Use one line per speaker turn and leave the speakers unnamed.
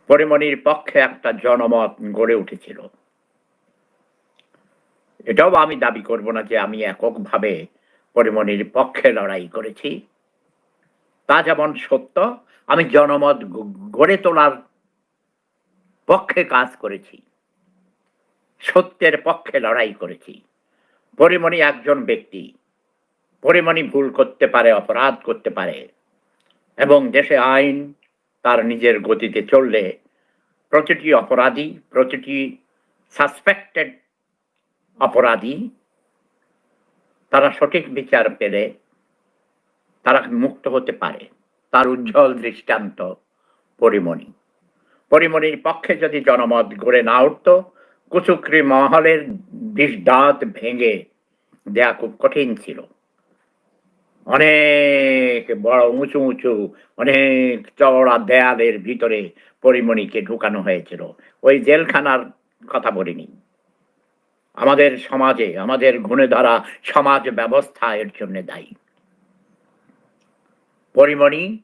পরিমণির পক্ষে একটা জনমত গড়ে উঠেছিল। এটাও আমি দাবি করব না যে আমি এককভাবে পরিমণির পক্ষে লড়াই করেছি। তা যেমন সত্য, আমি জনমত গড়ে তোলার পক্ষে কাজ করেছি। সত্যের পক্ষে লড়াই করেছি। পরিমণি একজন ব্যক্তি। পরিমণি ভুল করতে পারে, অপরাধ করতে পারে এবং দেশে আইন তার নিজের গতিতে চললে প্রতিটি অপরাধী, প্রতিটি সাসপেক্টেড অপরাধী তারা সঠিক বিচার পেলে তারা মুক্ত হতে পারে। তার উজ্জ্বল দৃষ্টান্ত পরিমণি। পরিমণির পক্ষে যদি জনমত গড়ে না উঠত, কুচক্রী মহলের বিষদাঁত ভেঙে দেয়া খুব কঠিন ছিল। অনেক বড় উঁচু উঁচু অনেক চওড়া দেয়ালের ভিতরে পরিমণিকে ঢুকানো হয়েছিল। ওই জেলখানার কথা বলিনি। আমাদের সমাজে, আমাদের ঘুণে ধরা সমাজ ব্যবস্থা এর জন্য দায়ী। পরিমণি